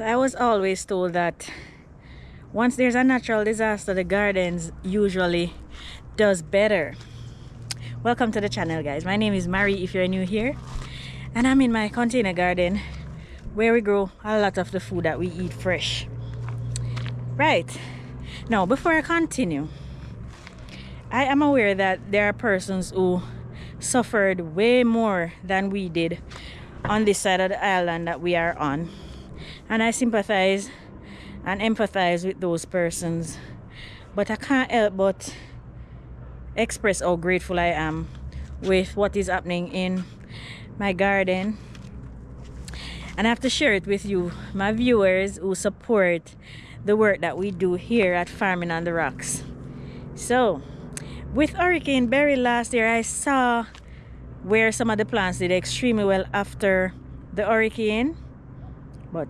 I was always told that once there's a natural disaster, the gardens usually does better. Welcome to the channel, guys. My name is Mary if you're new here, and I'm in my container garden where we grow a lot of the food that we eat fresh. Right now, before I continue, I am aware that there are persons who suffered way more than we did on this side of the island that we are on, and I sympathize and empathize with those persons, but I can't help but express how grateful I am with what is happening in my garden, and I have to share it with you, my viewers who support the work that we do here at Farming on the Rocks. So with Hurricane Beryl last year, I saw where some of the plants did extremely well after the hurricane, but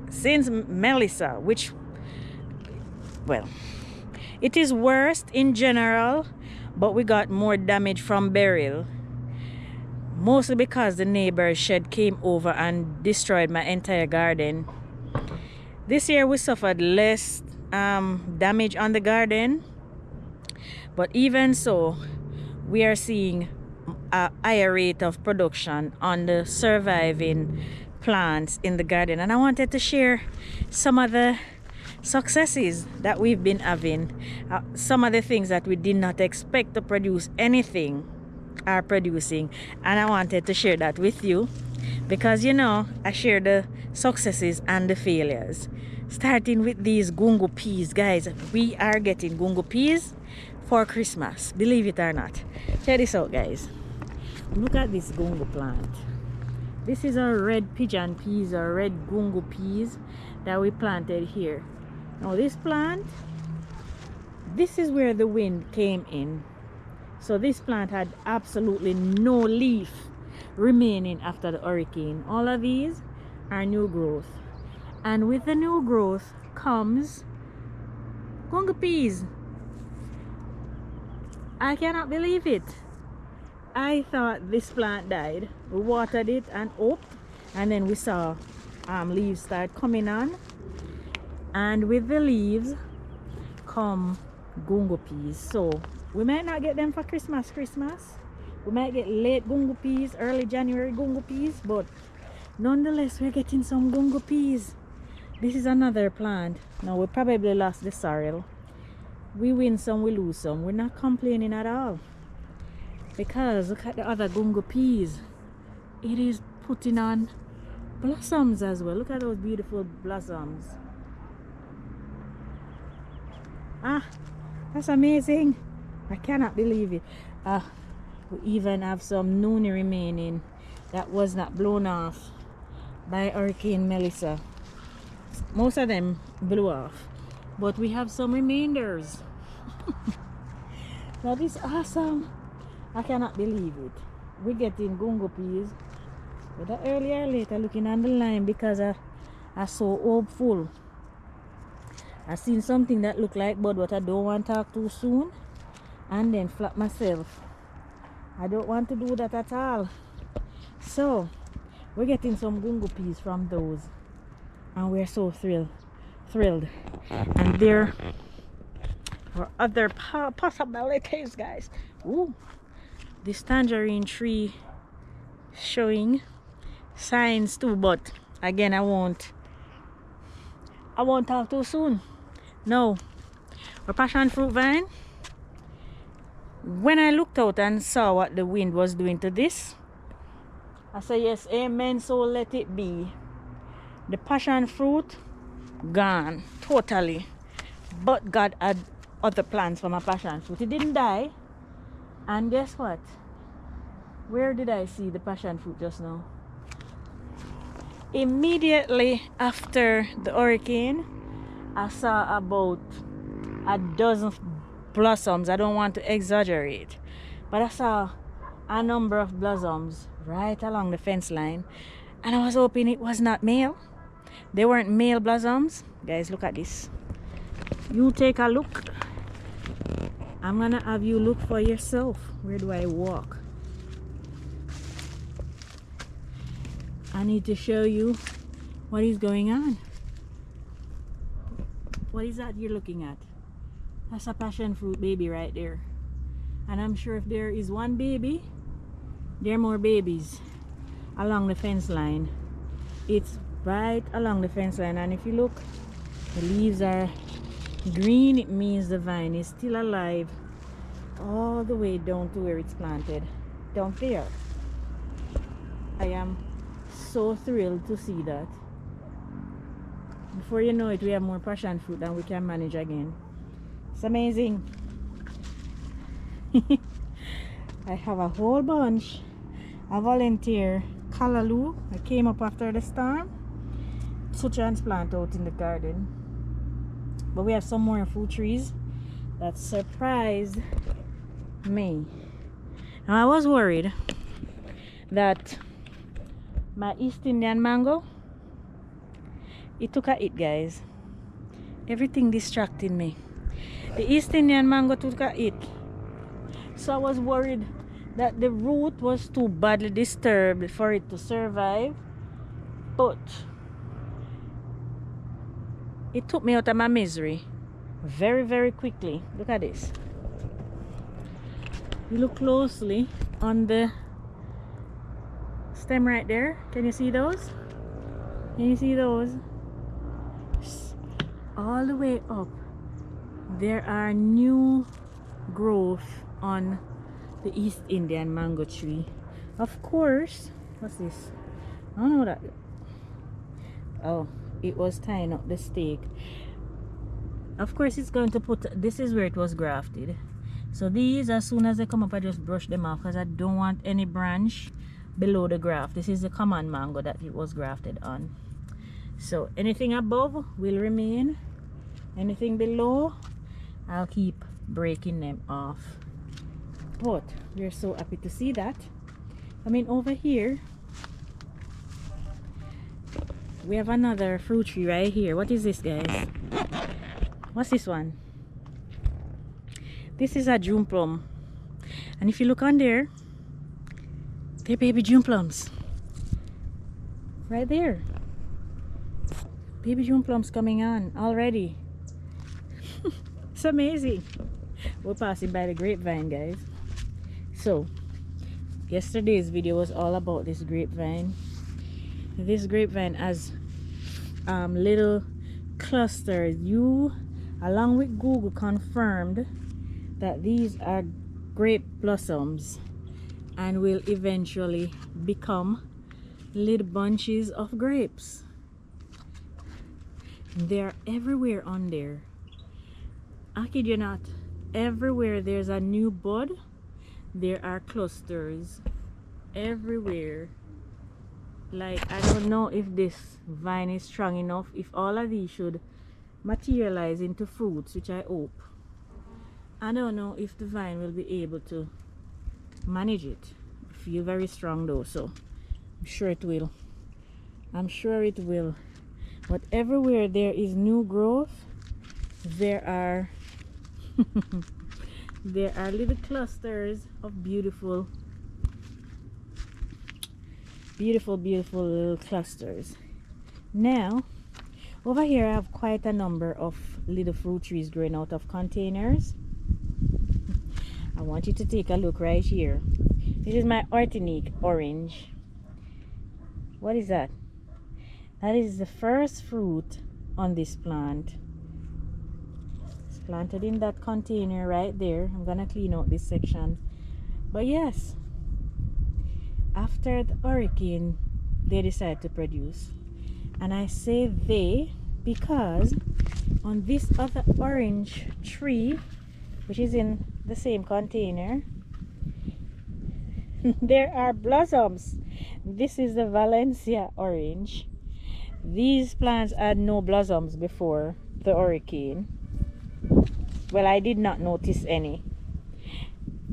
since Melissa, which, well, it is worst in general, but we got more damage from Beryl, mostly because the neighbor's shed came over and destroyed my entire garden. This year we suffered less damage on the garden, but even so, we are seeing a higher rate of production on the surviving plants in the garden, and I wanted to share some of the successes that we've been having. Some of the things that we did not expect to produce anything are producing, and I wanted to share that with you because, you know, I share the successes and the failures. Starting with these gungo peas, guys. We are getting gungo peas for Christmas, believe it or not. Check this out, guys. Look at this gungo plant. This is our red pigeon peas or red gungo peas that we planted here. Now this plant, this is where the wind came in, so this plant had absolutely no leaf remaining after the hurricane. All of these are new growth, and with the new growth comes gungo peas. I cannot believe it. I thought this plant died. We watered it and up, and then we saw leaves start coming on, and with the leaves come gungo peas. So we might not get them for Christmas. We might get late gungo peas, early January gungo peas, but nonetheless we're getting some gungo peas. This is another plant. Now we probably lost the sorrel. We win some, we lose some. We're not complaining at all, because look at the other gungo peas. It is putting on blossoms as well. Look at those beautiful blossoms. That's amazing. I cannot believe it. We even have some nuni remaining that was not blown off by Hurricane Melissa. Most of them blew off, but we have some remainders. That is awesome. I cannot believe it. We're getting gungo peas, whether earlier or later, looking on the line, because I so hopeful. I seen something that looked like bud, but I don't want to talk too soon and then flap myself. I don't want to do that at all. So we're getting some gungo peas from those, and we're so thrilled. And there are other possibilities, guys. Ooh, this tangerine tree showing signs too, but again, I won't talk too soon. No, our passion fruit vine, when I looked out and saw what the wind was doing to this, I said, yes, amen, so let it be. The passion fruit gone totally, but God had other plans for my passion fruit. It didn't die. And guess what? Where did I see the passion fruit just now? Immediately after the hurricane, I saw about a dozen blossoms. I don't want to exaggerate, but I saw a number of blossoms right along the fence line, and I was hoping it was not male. They weren't male blossoms. Guys, look at this. You take a look. I'm gonna have you look for yourself. Where do I walk? I need to show you what is going on. What is that you're looking at? That's a passion fruit baby right there. And I'm sure if there is one baby, there are more babies along the fence line. It's right along the fence line, and if you look, the leaves are green. It means the vine is still alive all the way down to where it's planted, down there. I am so thrilled to see that. Before you know it, we have more passion fruit than we can manage again. It's amazing. I have a whole bunch. A volunteer callaloo. I came up after the storm to transplant out in the garden. But we have some more fruit trees that surprised me. Now I was worried that my East Indian mango, it took a hit, guys. Everything distracted me. The East Indian mango took a hit. So I was worried that the root was too badly disturbed for it to survive. But it took me out of my misery very, very quickly. Look at this. You look closely on the stem right there. Can you see those? Can you see those? All the way up, there are new growth on the East Indian mango tree. Of course, what's this? I don't know that. Oh, it was tying up the stake. Of course, it's going to put, this is where it was grafted. So these, as soon as they come up, I just brush them off because I don't want any branch below the graft. This is the common mango that it was grafted on. So anything above will remain. Anything below, I'll keep breaking them off. But we're so happy to see that. I mean, over here we have another fruit tree right here. What is this, guys? What's this one? This is a June plum, and if you look on there, they're baby June plums right there. Baby June plums coming on already. It's amazing. We're passing by the grapevine, guys. So yesterday's video was all about this grapevine. This grapevine has little clusters. You, along with Google, confirmed that these are grape blossoms and will eventually become little bunches of grapes. They're everywhere on there. I kid you not, everywhere there's a new bud, there are clusters everywhere. Like, I don't know if this vine is strong enough, if all of these should materialize into fruits, which I hope. I don't know if the vine will be able to manage it. I feel very strong though, so I'm sure it will. I'm sure it will. But everywhere there is new growth, there are there are little clusters of beautiful little clusters. Now over here I have quite a number of little fruit trees growing out of containers. I want you to take a look right here. This is my Organic orange. What is that? That is the first fruit on this plant. It's planted in that container right there. I'm gonna clean out this section. But yes, after the hurricane, they decided to produce. And I say they because on this other orange tree, which is in the same container, there are blossoms. This is the Valencia orange. These plants had no blossoms before the hurricane. Well, I did not notice any.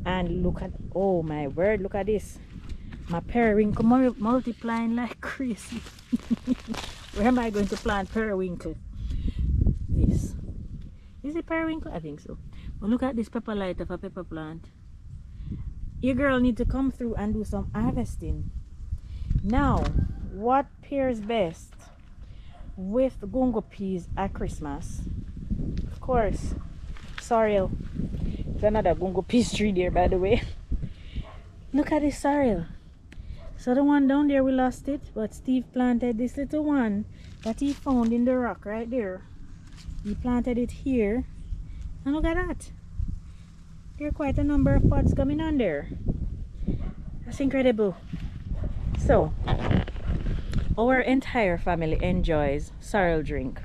And look at, oh my word, look at this. My periwinkle multiplying like crazy. Where am I going to plant periwinkle? This. Is it periwinkle? I think so. But look at this pepper light of a pepper plant. Your girl need to come through and do some harvesting. Now, what pairs best with gungo peas at Christmas? Of course, sorrel. There's another gungo peace tree there, by the way. Look at this sorrel. So the one down there, we lost it, but Steve planted this little one that he found in the rock right there. He planted it here, and look at that. There are quite a number of pods coming on there. That's incredible. So our entire family enjoys sorrel drink.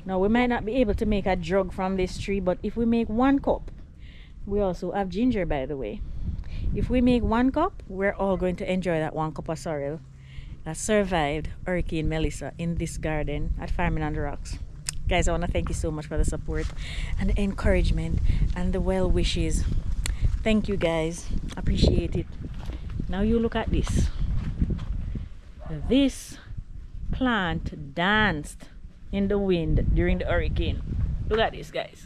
Now we might not be able to make a jug from this tree, but if we make 1 cup, we also have ginger, by the way. If we make 1 cup, we're all going to enjoy that 1 cup of sorrel that survived Hurricane Melissa in this garden at Farming on the Rocks. Guys, I want to thank you so much for the support and the encouragement and the well wishes. Thank you guys, appreciate it. Now you look at this. This plant danced in the wind during the hurricane. Look at this, guys.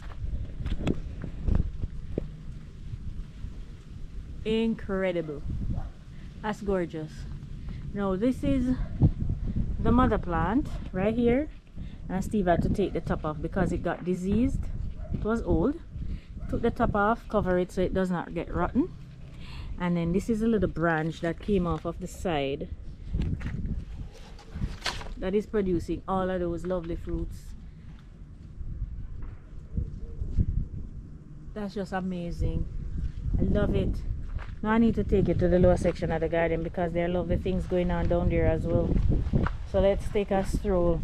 Incredible. That's gorgeous. Now this is the mother plant right here, and Steve had to take the top off because it got diseased. It was old. Took the top off, cover it so it does not get rotten. And then this is a little branch that came off of the side that is producing all of those lovely fruits. That's just amazing. I love it. Now I need to take it to the lower section of the garden because there are lovely things going on down there as well. So let's take a stroll.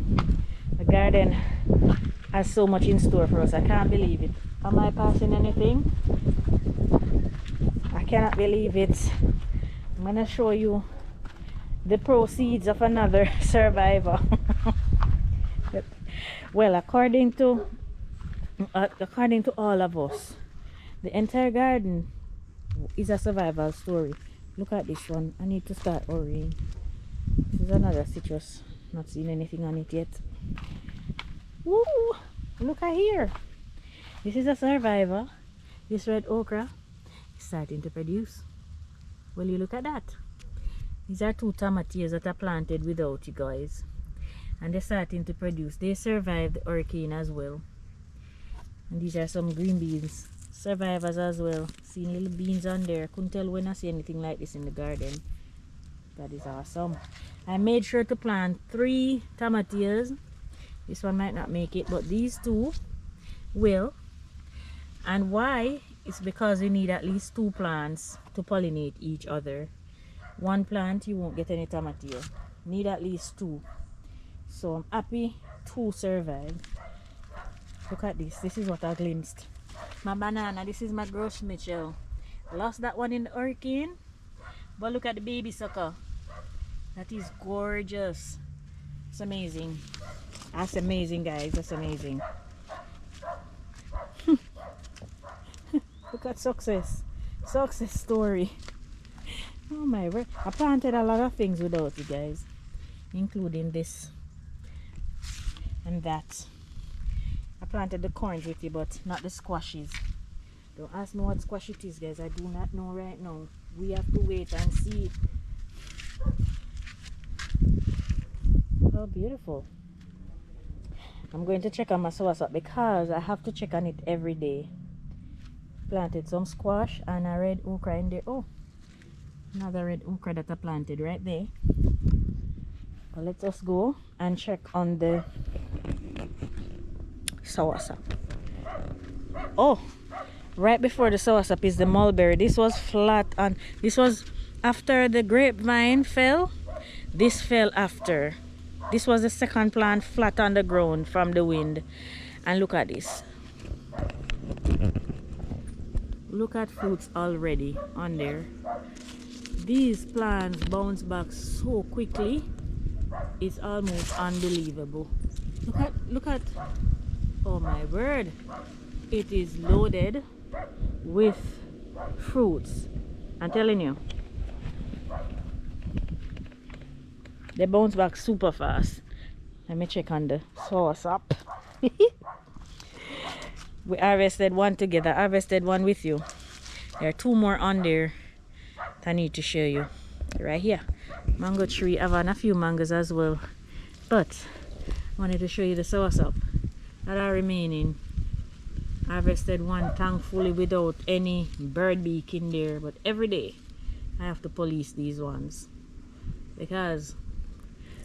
The garden has so much in store for us. I can't believe it. Am I passing anything? I cannot believe it. I'm gonna show you the proceeds of another survivor. Well, according to all of us, the entire garden is a survival story. Look at this one. I need to start hurrying. This is another citrus. Not seen anything on it yet. Woo! Look at here. This is a survivor. This red okra is starting to produce. Will you look at that? These are 2 tomatoes that are planted without you guys, and they're starting to produce. They survived the hurricane as well. And these are some green beans, survivors as well. Seeing little beans on there. Couldn't tell when I see anything like this in the garden. That is awesome. I made sure to plant 3 tomatoes. This one might not make it, but these 2 will. And why? It's because you need at least 2 plants to pollinate each other. 1 plant you won't get any tomato. Need at least 2. So I'm happy 2 survived. Look at this. This is what I glimpsed. My banana. This is my Grosh Mitchell. Lost that one in the hurricane, but look at the baby sucker. That is gorgeous. It's amazing. That's amazing, guys. That's amazing. Look at success. Success story. Oh my word. I planted a lot of things without you guys, including this and that. I planted the corns with you, but not the squashes. Don't ask me what squash it is, guys. I do not know right now. We have to wait and see. Oh, beautiful. I'm going to check on my soursop because I have to check on it every day. Planted some squash and a red okra in there. Oh, another red okra that I planted right there. Well, let us go and check on the soursop. Oh, right before the soursop is the mulberry. This was flat, and this was after the grapevine fell. This fell after. This was the second plant flat on the ground from the wind. And look at this. Look at fruits already on there. These plants bounce back so quickly. It's almost unbelievable. Look at, oh my word. It is loaded with fruits. I'm telling you. They bounce back super fast. Let me check on the soursop. We harvested one together. Harvested one with you. There are 2 more on there that I need to show you. Right here. Mango tree. I've had a few mangoes as well. But I wanted to show you the soursop. that are remaining. Harvested one thankfully without any bird beak in there, but every day I have to police these ones because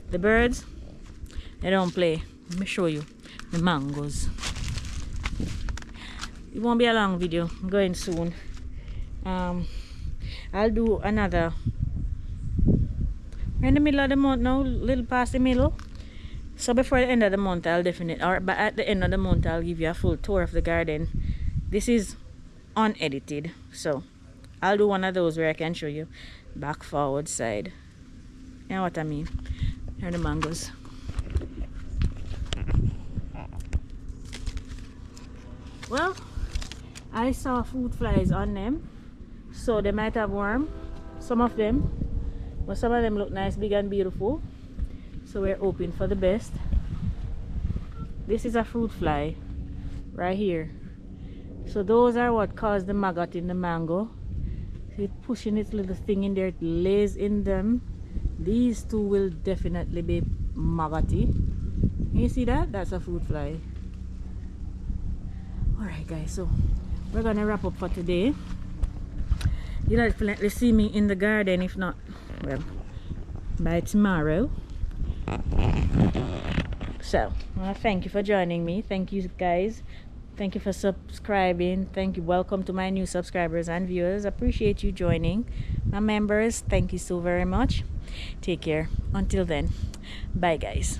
the birds, they don't play. Let me show you the mangoes. It won't be a long video. I'm going soon. I'll do another. We're in the middle of the month now, little past the middle. So before the end of the month, I'll definitely, but at the end of the month, I'll give you a full tour of the garden. This is unedited, so I'll do one of those where I can show you back, forward, side. You know what I mean? Here are the mangoes. Well, I saw fruit flies on them, so they might have worm, some of them, but some of them look nice, big and beautiful. So we're hoping for the best. This is a fruit fly right here. So those are what caused the maggot in the mango. See, pushing its little thing in there, it lays in them. These two will definitely be maggoty. You see that? That's a fruit fly. Alright guys, so we're gonna wrap up for today. You'll definitely see me in the garden, if not, well, by tomorrow. So I want to thank you for joining me. Thank you guys, thank you for subscribing. Thank you, welcome to my new subscribers and viewers. Appreciate you joining. My members, thank you so very much. Take care. Until then, bye guys.